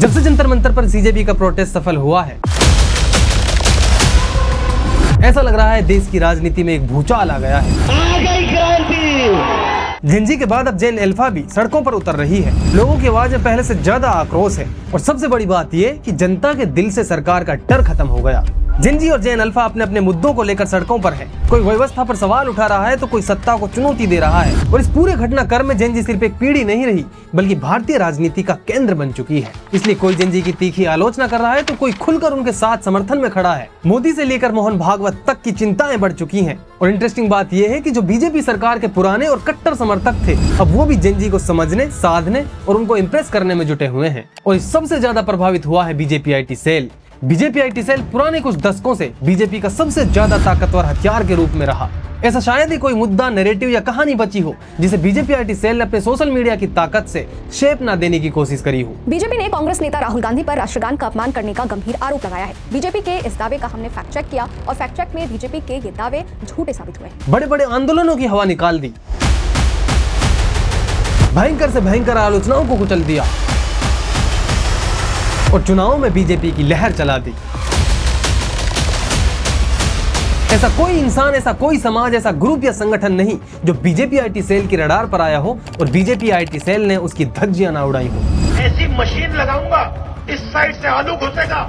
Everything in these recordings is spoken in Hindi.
जब से जंतर मंतर पर बीजेपी का प्रोटेस्ट सफल हुआ है, ऐसा लग रहा है देश की राजनीति में एक भूचाल आ गया है। आ गई क्रांति। जेन के बाद अब जेन अल्फा भी सड़कों पर उतर रही है। लोगों की आवाज में पहले से ज्यादा आक्रोश है और सबसे बड़ी बात यह कि जनता के दिल से सरकार का डर खत्म हो गया। जेन और जेन अल्फा अपने अपने मुद्दों को लेकर सड़कों पर है। कोई व्यवस्था पर सवाल उठा रहा है तो कोई सत्ता को चुनौती दे रहा है। और इस पूरे घटनाक्रम में जेन सिर्फ एक पीढ़ी नहीं रही बल्कि भारतीय राजनीति का केंद्र बन चुकी है। इसलिए कोई जेन की तीखी आलोचना कर रहा है तो कोई खुलकर उनके साथ समर्थन में खड़ा है। मोदी से लेकर मोहन भागवत तक की चिंताएं बढ़ चुकी हैं। और इंटरेस्टिंग बात यह है कि जो बीजेपी सरकार के पुराने और कट्टर समर्थक थे, अब वो भी जेन को समझने, साधने और उनको इम्प्रेस करने में जुटे हुए हैं। और सबसे ज्यादा प्रभावित हुआ है BJP IT cell. BJP IT cell पुराने कुछ दशकों से बीजेपी का सबसे ज्यादा ताकतवर हथियार के रूप में रहा। ऐसा शायद ही कोई मुद्दा, नैरेटिव या कहानी बची हो जिसे बीजेपी IT सेल ने अपने सोशल मीडिया की ताकत से शेप ना देने की कोशिश करी हो। बीजेपी ने कांग्रेस नेता राहुल गांधी पर राष्ट्रगान का अपमान करने का गंभीर आरोप लगाया है। बीजेपी के इस दावे का हमने फैक्ट चेक किया और फैक्ट चेक में बीजेपी के ये दावे झूठे साबित हुए। बड़े बड़े आंदोलनों की हवा निकाल दी, भयंकर से भयंकर आलोचनाओं को कुचल दिया और चुनावों में बीजेपी की लहर चला दी। ऐसा कोई इंसान, ऐसा कोई समाज, ऐसा ग्रुप या संगठन नहीं जो बीजेपी IT सेल की रडार पर आया हो और बीजेपी IT सेल ने उसकी धज्जियां ना उड़ाई हो। ऐसी मशीन लगाऊंगा, इस साइड से आलू घुसेगा,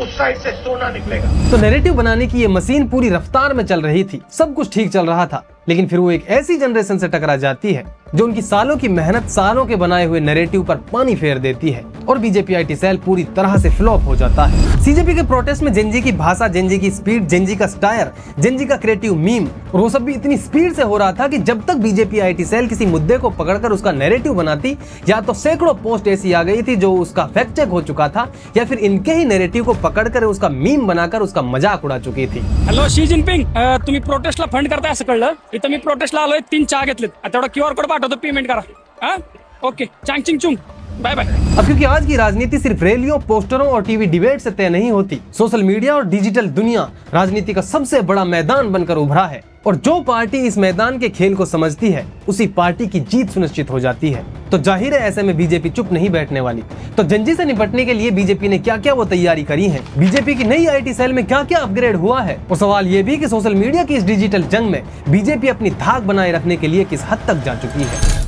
उस साइड से सोना निकलेगा। तो नैरेटिव बनाने की ये मशीन पूरी रफ्तार में चल रही थी। सब कुछ ठीक चल रहा था, लेकिन फिर वो एक ऐसी जनरेशन से टकरा जाती है जो उनकी सालों की मेहनत, सालों के बनाए हुए नैरेटिव पर पानी फेर देती है और बीजेपी IT सेल पूरी तरह से फ्लॉप हो जाता है। सीजेपी के प्रोटेस्ट में जेन की भाषा, जेन की स्पीड, जेन का स्टायर, जेन का क्रिएटिव मीम और वो सब भी इतनी स्पीड से हो रहा था कि जब तक बीजेपी IT सेल किसी मुद्दे को पकड़कर उसका नैरेटिव बनाती, या तो सैकड़ों पोस्ट ऐसी आ गई थी जो उसका फैक्ट चेक हो चुका था, या फिर इनके ही नैरेटिव को पकड़कर उसका मीम बनाकर उसका मजाक उड़ा चुकी थी। हॅलो शी जिनपिंग, तुम्ही प्रोटेस्टला फंड करताय असं कळलं. इथं मी प्रोटेस्टला आलोय, 3 चहा घेतलेत. तेवढा QR कोड पाठवतो, पेमेंट करा. ओके, चांग चिंग चुंग, बाय बाय। अब क्योंकि आज की राजनीति सिर्फ रैलियों, पोस्टरों और टीवी डिबेट से तय नहीं होती, सोशल मीडिया और डिजिटल दुनिया राजनीति का सबसे बड़ा मैदान बनकर उभरा है और जो पार्टी इस मैदान के खेल को समझती है उसी पार्टी की जीत सुनिश्चित हो जाती है। तो जाहिर है ऐसे में बीजेपी चुप नहीं बैठने वाली। तो जेन से निपटने के लिए बीजेपी ने क्या क्या वो तैयारी करी है, बीजेपी की नई IT सेल में क्या क्या अपग्रेड हुआ है, और सवाल ये भी कि सोशल मीडिया की इस डिजिटल जंग में बीजेपी अपनी धाक बनाए रखने के लिए किस हद तक जा चुकी है।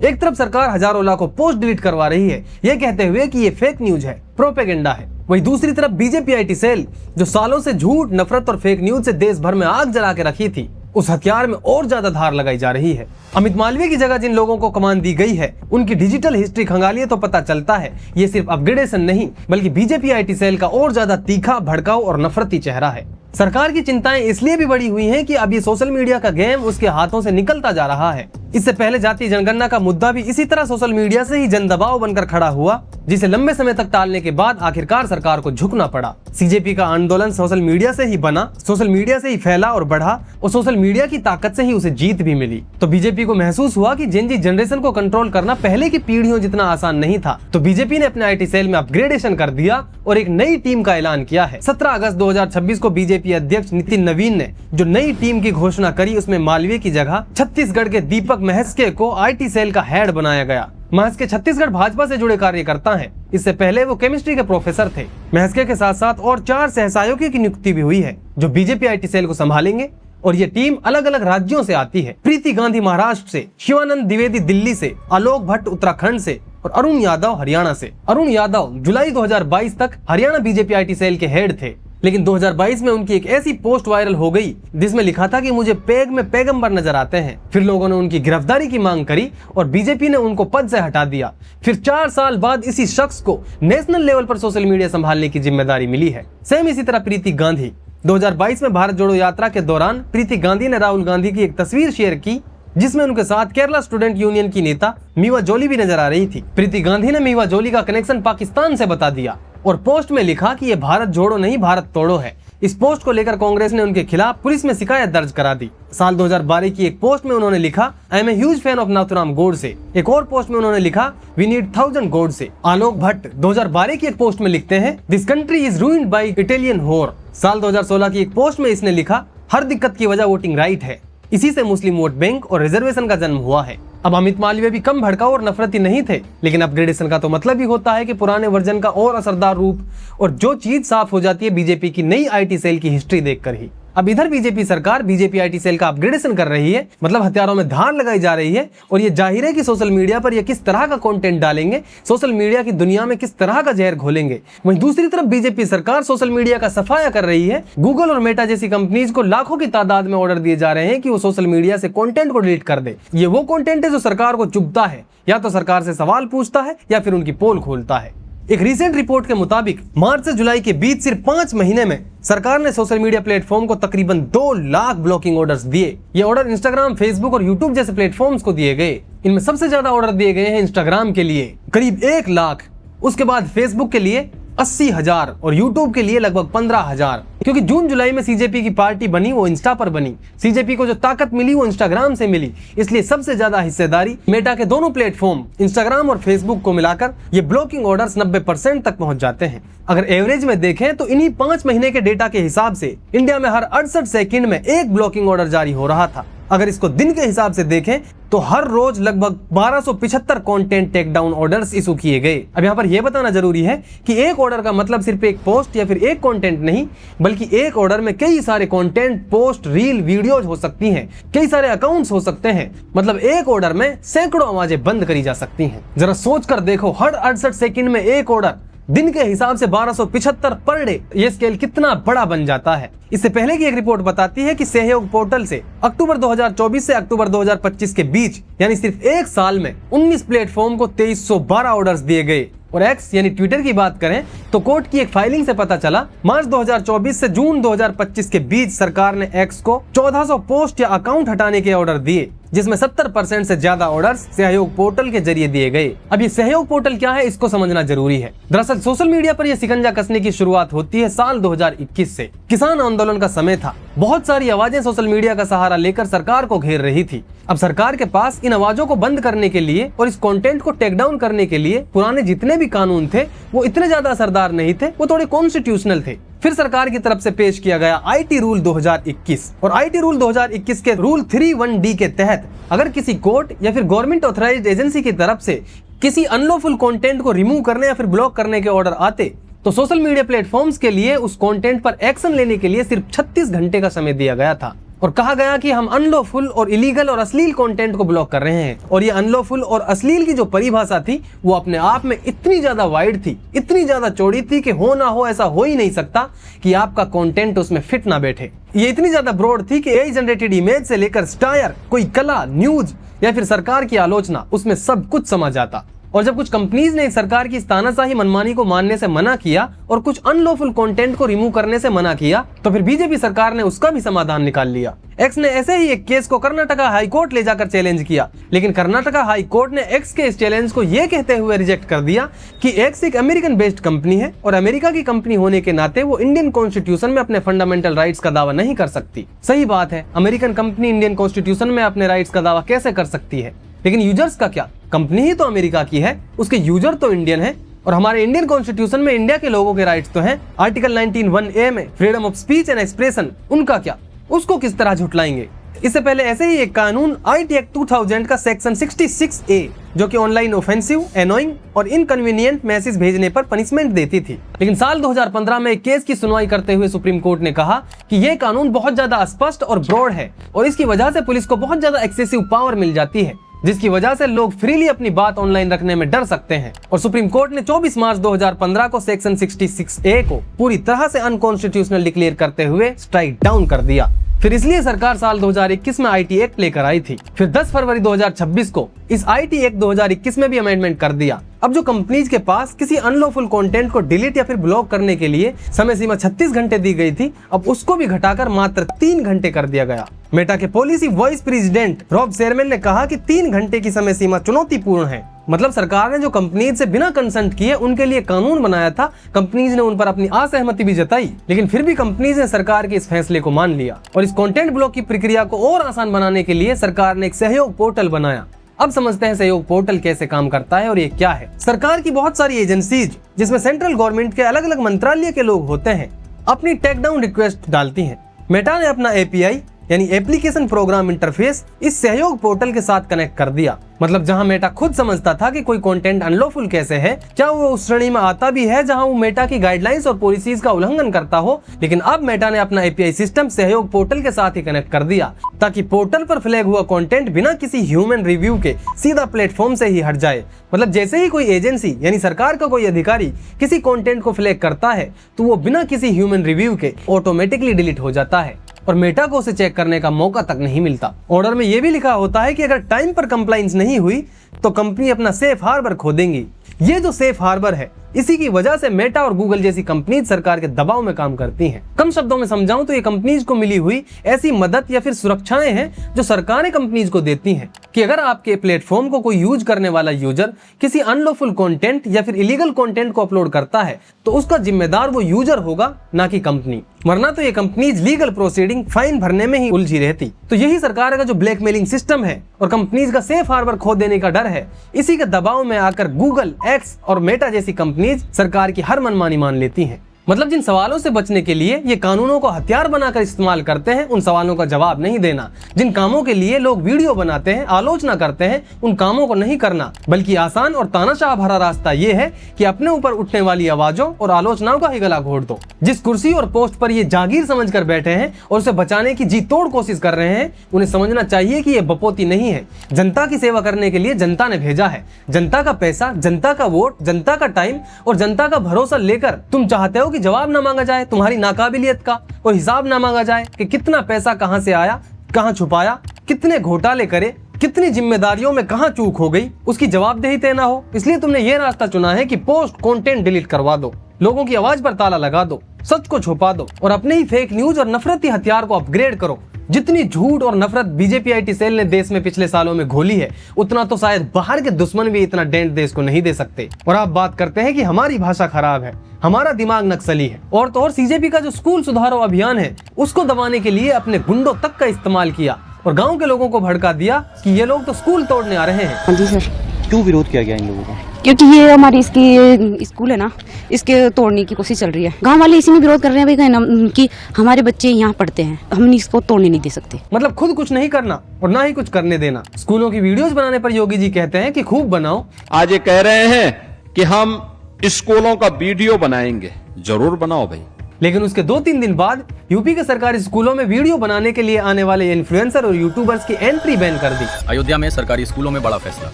एक तरफ सरकार हजारों लाखों पोस्ट डिलीट करवा रही है, ये कहते हुए कि ये फेक न्यूज है, प्रोपेगेंडा है। वहीं दूसरी तरफ बीजेपी IT सेल जो सालों से झूठ, नफरत और फेक न्यूज से देश भर में आग जला के रखी थी, उस हथियार में और ज्यादा धार लगाई जा रही है। अमित मालवीय की जगह जिन लोगों को कमान दी गई है, उनकी डिजिटल हिस्ट्री खंगालिए तो पता चलता है ये सिर्फ अपग्रेडेशन नहीं बल्कि बीजेपी IT सेल का और ज्यादा तीखा, भड़काऊ और नफरती चेहरा है। सरकार की चिंताएं इसलिए भी बढ़ी हुई हैं कि अब ये सोशल मीडिया का गेम उसके हाथों से निकलता जा रहा है। इससे पहले जातीय जनगणना का मुद्दा भी इसी तरह सोशल मीडिया से ही जन दबाव बनकर खड़ा हुआ, जिसे लंबे समय तक टालने के बाद आखिरकार सरकार को झुकना पड़ा। सीजेपी का आंदोलन सोशल मीडिया से ही बना, सोशल मीडिया से ही फैला और बढ़ा और सोशल मीडिया की ताकत से ही उसे जीत भी मिली। तो बीजेपी को महसूस हुआ कि जेन जनरेशन को कंट्रोल करना पहले की पीढ़ियों जितना आसान नहीं था। तो बीजेपी ने अपने IT सेल में अपग्रेडेशन कर दिया और एक नई टीम का ऐलान किया है। 17 अगस्त 2026 को बीजेपी अध्यक्ष नितिन नवीन ने जो नई टीम की घोषणा करी, उसमें मालवीय की जगह छत्तीसगढ़ के दीपक महस्के को IT सेल का हेड बनाया गया। महस्के छत्तीसगढ़ भाजपा से जुड़े कार्यकर्ता हैं। इससे पहले वो केमिस्ट्री के प्रोफेसर थे। महस्के के साथ साथ और 4 सहसहयोगी की नियुक्ति भी हुई है जो बीजेपी IT सेल को संभालेंगे और ये टीम अलग अलग राज्यों से आती है। प्रीति गांधी महाराष्ट्र से, शिवानंद द्विवेदी दिल्ली से, आलोक भट्ट उत्तराखंड से और अरुण यादव हरियाणा से। अरुण यादव जुलाई 2022 तक हरियाणा बीजेपी IT सेल के हेड थे, लेकिन 2022 में उनकी एक ऐसी पोस्ट वायरल हो गई जिसमें लिखा था कि मुझे पेग में पैगंबर नजर आते हैं। फिर लोगों ने उनकी गिरफ्तारी की मांग करी और बीजेपी ने उनको पद से हटा दिया। फिर 4 साल बाद इसी शख्स को नेशनल लेवल पर सोशल मीडिया संभालने की जिम्मेदारी मिली है। सेम इसी तरह प्रीति गांधी 2022 में भारत जोड़ो यात्रा के दौरान प्रीति गांधी ने राहुल गांधी की एक तस्वीर शेयर की जिसमें उनके साथ केरला स्टूडेंट यूनियन की नेता मीवा जोली भी नजर आ रही थी। प्रीति गांधी ने मीवा जोली का कनेक्शन पाकिस्तान से बता दिया और पोस्ट में लिखा कि ये भारत जोड़ो नहीं भारत तोड़ो है। इस पोस्ट को लेकर कांग्रेस ने उनके खिलाफ पुलिस में शिकायत दर्ज करा दी। साल 2012 की एक पोस्ट में उन्होंने लिखा, I am a huge fan of Nathuram Godse. एक और पोस्ट में उन्होंने लिखा, वी नीड 1000 गोडसे। आलोक भट्ट 2012 की एक पोस्ट में लिखते हैं, this country is ruined by Italian whore. साल 2016 की एक पोस्ट में इसने लिखा, हर दिक्कत की वजह वोटिंग राइट है। इसी से मुस्लिम वोट बैंक और रिजर्वेशन का जन्म हुआ है। अब अमित मालवीय भी कम भड़काऊ और नफरती नहीं थे, लेकिन अपग्रेडेशन का तो मतलब ही होता है कि पुराने वर्जन का और असरदार रूप, और जो चीज साफ हो जाती है बीजेपी की नई आईटी सेल की हिस्ट्री देखकर ही। अब इधर बीजेपी सरकार बीजेपी आईटी सेल का अपग्रेडेशन कर रही है, मतलब हथियारों में धार लगाई जा रही है, और ये जाहिर है कि सोशल मीडिया पर ये किस तरह का कंटेंट डालेंगे, सोशल मीडिया की दुनिया में किस तरह का जहर घोलेंगे। वहीं दूसरी तरफ बीजेपी सरकार सोशल मीडिया का सफाया कर रही है। गूगल और मेटा जैसी कंपनीज को लाखों की तादाद में ऑर्डर दिए जा रहे हैं कि वो सोशल मीडिया से कंटेंट को डिलीट कर दे। ये वो कंटेंट है जो सरकार को चुभता है, या तो सरकार से सवाल पूछता है या फिर उनकी पोल खोलता है। एक रीसेंट रिपोर्ट के मुताबिक मार्च से जुलाई के बीच सिर्फ 5 महीने में सरकार ने सोशल मीडिया प्लेटफॉर्म को तकरीबन 2 लाख ब्लॉकिंग ऑर्डर्स दिए। ये ऑर्डर इंस्टाग्राम, फेसबुक और यूट्यूब जैसे प्लेटफॉर्म्स को दिए गए। इनमें सबसे ज्यादा ऑर्डर दिए गए हैं इंस्टाग्राम के लिए करीब 1 लाख, उसके बाद फेसबुक के लिए 80,000 और यूट्यूब के लिए लगभग 15,000। क्योंकि जून जुलाई में सीजेपी की पार्टी बनी वो इंस्टा पर बनी। सीजेपी को जो ताकत मिली वो इंस्टाग्राम से मिली, इसलिए सबसे ज्यादा हिस्सेदारी मेटा के दोनों प्लेटफॉर्म इंस्टाग्राम और फेसबुक को मिलाकर ये ब्लॉकिंग ऑर्डर्स 90% तक पहुंच जाते हैं। अगर एवरेज में देखें तो इन्हीं 5 महीने के डेटा के हिसाब से इंडिया में हर 68 सेकंड में एक ब्लॉकिंग ऑर्डर जारी हो रहा था। अगर इसको दिन के हिसाब से देखें तो हर रोज लगभग 1275 कंटेंट टेकडाउन ऑर्डर्स इशू किए गए। अब यहाँ पर यह बताना जरूरी है कि एक ऑर्डर का मतलब सिर्फ एक पोस्ट या फिर एक कंटेंट नहीं, बल्कि एक ऑर्डर में कई सारे कंटेंट, पोस्ट, रील, वीडियोज हो सकती हैं, कई सारे अकाउंट्स हो सकते हैं। मतलब एक ऑर्डर में सैकड़ों आवाजें बंद करी जा सकती हैं। जरा सोच कर देखो, हर 68 सेकंड में एक ऑर्डर, दिन के हिसाब से 1275 पर डे, ये स्केल कितना बड़ा बन जाता है। इससे पहले की एक रिपोर्ट बताती है कि सहयोग पोर्टल से अक्टूबर 2024 से अक्टूबर 2025 के बीच, यानी सिर्फ एक साल में 19 प्लेटफॉर्म को 2312 ऑर्डर्स दिए गए। और एक्स यानी ट्विटर की बात करें तो कोर्ट की एक फाइलिंग से पता चला मार्च 2024 से जून 2025 के बीच सरकार ने एक्स को 1400 पोस्ट या अकाउंट हटाने के ऑर्डर दिए, जिसमें 70% से ज्यादा ऑर्डर्स सहयोग पोर्टल के जरिए दिए गए। अब ये सहयोग पोर्टल क्या है इसको समझना जरूरी है। दरअसल सोशल मीडिया पर यह शिकंजा कसने की शुरुआत होती है साल 2021 से। किसान आंदोलन का समय था, बहुत सारी आवाजें सोशल मीडिया का सहारा लेकर सरकार को घेर रही थी। अब सरकार के पास इन आवाजों को बंद करने के लिए और इस कंटेंट को टेक डाउन करने के लिए पुराने जितने भी कानून थे वो इतने ज्यादा असरदार नहीं थे, वो थोड़े कॉन्स्टिट्यूशनल थे। फिर सरकार की तरफ से पेश किया गया आईटी रूल 2021 और आईटी रूल 2021 के रूल 31D के तहत अगर किसी कोर्ट या फिर गवर्नमेंट ऑथराइज्ड एजेंसी की तरफ से किसी अनलॉफुल कंटेंट को रिमूव करने या फिर ब्लॉक करने के ऑर्डर आते तो सोशल मीडिया प्लेटफॉर्म्स के लिए उस कंटेंट पर एक्शन लेने के लिए सिर्फ 36 घंटे का समय दिया गया था और कहा गया कि हम अनलॉफुल और इलीगल और अश्लील कंटेंट को ब्लॉक कर रहे हैं। और ये अनलॉफुल और अश्लील की जो परिभाषा थी वो अपने आप में इतनी ज्यादा वाइड थी, इतनी ज्यादा चौड़ी थी कि हो ना हो ऐसा हो ही नहीं सकता कि आपका कंटेंट उसमें फिट ना बैठे। ये इतनी ज्यादा ब्रॉड थी कि एआई जनरेटेड इमेज से लेकर स्टायर, कोई कला, न्यूज या फिर सरकार की आलोचना, उसमें सब कुछ समा जाता। और जब कुछ कंपनीज ने सरकार की तानाशाही मनमानी को मानने से मना किया और कुछ अनलॉफुल कंटेंट को रिमूव करने से मना किया तो फिर बीजेपी सरकार ने उसका भी समाधान निकाल लिया। एक्स ने ऐसे ही एक केस को कर्नाटका हाई कोर्ट ले जाकर चैलेंज किया, लेकिन कर्नाटका हाई कोर्ट ने एक्स के इस चैलेंज को यह कहते हुए रिजेक्ट कर दिया कि एक्स एक अमेरिकन बेस्ड कंपनी है और अमेरिका की कंपनी होने के नाते वो इंडियन कॉन्स्टिट्यूशन में अपने फंडामेंटल राइट्स का दावा नहीं कर सकती। सही बात है, अमेरिकन कंपनी इंडियन कॉन्स्टिट्यूशन में अपने राइट्स का दावा कैसे कर सकती है, लेकिन यूजर्स का क्या? कंपनी ही तो अमेरिका की है, उसके यूजर तो इंडियन है और हमारे इंडियन कॉन्स्टिट्यूशन में इंडिया के लोगों के राइट्स तो हैं। आर्टिकल 19(1)(a) में freedom of speech and expression, उनका क्या? उसको किस तरह झुटलाएंगे? इससे पहले ऐसे ही एक कानून आईटी एक्ट 2000 का सेक्शन 66A जो कि ऑनलाइन ऑफेंसिव, एनोइंग और इनकन्वीनियंट मैसेज भेजने पर पनिशमेंट देती थी। लेकिन साल 2015 में एक केस की सुनवाई करते हुए सुप्रीम कोर्ट ने कहा कि यह कानून बहुत ज्यादा स्पष्ट और ब्रॉड है और इसकी वजह से पुलिस को बहुत ज्यादा एक्सेसिव पावर मिल जाती है, जिसकी वजह से लोग फ्रीली अपनी बात ऑनलाइन रखने में डर सकते हैं। और सुप्रीम कोर्ट ने 24 मार्च 2015 को सेक्शन 66A को पूरी तरह से अनकॉन्स्टिट्यूशनल डिक्लेयर करते हुए स्ट्राइक डाउन कर दिया। फिर इसलिए सरकार साल 2021 में आईटी एक्ट लेकर आई थी। फिर 10 फरवरी 2026 को इस आईटी एक्ट 2021 में भी अमेंडमेंट कर दिया। अब जो कंपनीज के पास किसी अनलॉफुल कंटेंट को डिलीट या फिर ब्लॉक करने के लिए समय सीमा 36 घंटे दी गई थी, अब उसको भी घटाकर मात्र 3 घंटे कर दिया गया। मेटा के policy vice president Rob Sherman ने कहा कि 3 घंटे की समय सीमा चुनौतीपूर्ण है। मतलब सरकार ने जो कंपनीज से बिना कंसल्ट किए उनके लिए कानून बनाया था, कंपनीज ने उन पर अपनी असहमति भी जताई, लेकिन फिर भी कंपनीज ने सरकार के इस फैसले को मान लिया। और इस कंटेंट ब्लॉक की प्रक्रिया को और आसान बनाने के लिए सरकार ने एक सहयोग पोर्टल बनाया। अब समझते हैं सहयोग पोर्टल कैसे काम करता है और ये क्या है। सरकार की बहुत सारी एजेंसीज जिसमें सेंट्रल गवर्नमेंट के अलग अलग मंत्रालय के लोग होते हैं अपनी टेक डाउन रिक्वेस्ट डालती हैं। मेटा ने अपना एपीआई यानी एप्लीकेशन प्रोग्राम इंटरफेस इस सहयोग पोर्टल के साथ कनेक्ट कर दिया। मतलब जहां मेटा खुद समझता था कि कोई कंटेंट अनलॉफुल कैसे है, क्या वो उस श्रेणी में आता भी है जहां वो मेटा की गाइडलाइंस और पॉलिसीज का उल्लंघन करता हो, लेकिन अब मेटा ने अपना एपीआई सिस्टम सहयोग पोर्टल के साथ ही कनेक्ट कर दिया ताकि पोर्टल पर फ्लैग हुआ कंटेंट बिना किसी ह्यूमन रिव्यू के सीधा प्लेटफॉर्म से ही हट जाए। मतलब जैसे ही कोई एजेंसी यानी सरकार का कोई अधिकारी किसी कंटेंट को फ्लैग करता है तो वो बिना किसी ह्यूमन रिव्यू के ऑटोमेटिकली डिलीट हो जाता है और मेटा को उसे चेक करने का मौका तक नहीं मिलता। ऑर्डर में यह भी लिखा होता है कि अगर टाइम पर कंप्लाइंस नहीं हुई तो कंपनी अपना सेफ हार्बर खो देंगी। ये जो सेफ हार्बर है, इसी की वजह से मेटा और गूगल जैसी कंपनीज सरकार के दबाव में काम करती हैं। कम शब्दों में समझाऊं तो ये कंपनीज को मिली हुई ऐसी मदद या फिर सुरक्षाएं हैं जो सरकारें कंपनीज को देती हैं कि अगर आपके प्लेटफॉर्म को कोई यूज करने वाला यूजर किसी अनलॉफुल कंटेंट या फिर इलीगल कंटेंट को अपलोड करता है तो उसका जिम्मेदार वो यूजर होगा, ना कि कंपनी। वरना तो ये कंपनीज लीगल प्रोसीडिंग फाइन भरने में ही उलझी रहती। तो यही सरकार का जो ब्लैकमेलिंग सिस्टम है और कंपनीज का सेफ हार्बर खो देने का डर है, इसी के दबाव में आकर गूगल, एक्स और मेटा जैसी कंपनीज सरकार की हर मनमानी मान लेती हैं। मतलब जिन सवालों से बचने के लिए ये कानूनों को हथियार बनाकर इस्तेमाल करते हैं, उन सवालों का जवाब नहीं देना। जिन कामों के लिए लोग वीडियो बनाते हैं, आलोचना करते हैं, उन कामों को नहीं करना, बल्कि आसान और तानाशाह भरा रास्ता ये है कि अपने ऊपर उठने वाली आवाजों और आलोचनाओं का ही गला घोट दो। जिस कुर्सी और पोस्ट पर ये जागीर समझकर बैठे हैं और उसे बचाने की जी तोड़ कोशिश कर रहे हैं, उन्हें समझना चाहिए कि ये बपोती नहीं है। जनता की सेवा करने के लिए जनता ने भेजा है। जनता का पैसा, जनता का वोट, जनता का टाइम और जनता का भरोसा लेकर तुम चाहते हो कि जवाब ना मांगा जाए तुम्हारी नाकाबिलियत का और हिसाब ना मांगा जाए कि कितना पैसा कहां से आया, कहां छुपाया, कितने घोटाले करे, कितनी जिम्मेदारियों में कहां चूक हो गई, उसकी जवाबदेही तय ना हो। इसलिए तुमने ये रास्ता चुना है कि पोस्ट कंटेंट डिलीट करवा दो, लोगों की आवाज पर ताला लगा दो, सच को छुपा दो और अपने ही फेक न्यूज और नफरती हथियार को अपग्रेड करो। जितनी झूठ और नफरत बीजेपी आईटी सेल ने देश में पिछले सालों में घोली है, उतना तो शायद बाहर के दुश्मन भी इतना डेंट देश को नहीं दे सकते। और आप बात करते हैं कि हमारी भाषा खराब है, हमारा दिमाग नक्सली है, और तो और सीजेपी का जो स्कूल सुधारो अभियान है उसको दबाने के लिए अपने गुंडों तक का इस्तेमाल किया और गाँव के लोगों को भड़का दिया कि ये लोग तो स्कूल तोड़ने आ रहे हैं। हाँ जी सर। क्यों विरोध किया गया इन लोगों का? क्योंकि ये हमारी इसकी स्कूल है ना, इसके तोड़ने की कोशिश चल रही है। गांव वाले इसी में विरोध कर रहे हैं भाई कि हमारे बच्चे यहाँ पढ़ते हैं, हम इसको तोड़ने नहीं दे सकते। मतलब खुद कुछ नहीं करना और ना ही कुछ करने देना। स्कूलों की वीडियोस बनाने पर योगी जी कहते हैं कि खूब बनाओ। आज ये कह रहे हैं कि हम स्कूलों का वीडियो बनाएंगे। जरूर बनाओ भाई। लेकिन उसके 2-3 दिन बाद यूपी के सरकारी स्कूलों में वीडियो बनाने के लिए आने वाले इन्फ्लुएंसर और यूट्यूबर्स की एंट्री बैन कर दी। अयोध्या में सरकारी स्कूलों में बड़ा फैसला,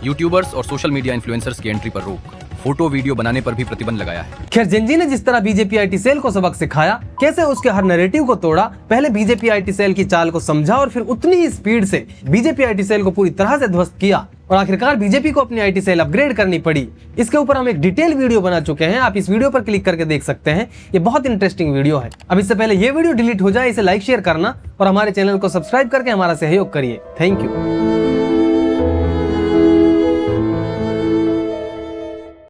यूट्यूबर्स और सोशल मीडिया इन्फ्लुएंसर्स की एंट्री पर रोक, फोटो वीडियो बनाने पर भी प्रतिबंध लगाया है। खैर, जेनजी ने जिस तरह बीजेपी आईटी सेल को सबक सिखाया, कैसे उसके हर नैरेटिव को तोड़ा, पहले बीजेपी आईटी सेल की चाल को समझा और फिर उतनी ही स्पीड से बीजेपी आईटी सेल को पूरी तरह से ध्वस्त किया और आखिरकार बीजेपी को अपनी आईटी सेल अपग्रेड करनी पड़ी। इसके ऊपर हम एक डिटेल वीडियो बना चुके हैं, आप इस वीडियो पर क्लिक करके देख सकते हैं। ये बहुत इंटरेस्टिंग वीडियो है। अब इससे पहले ये वीडियो डिलीट हो जाए, इसे लाइक शेयर करना और हमारे चैनल को सब्सक्राइब करके हमारा सहयोग करिए। Thank you.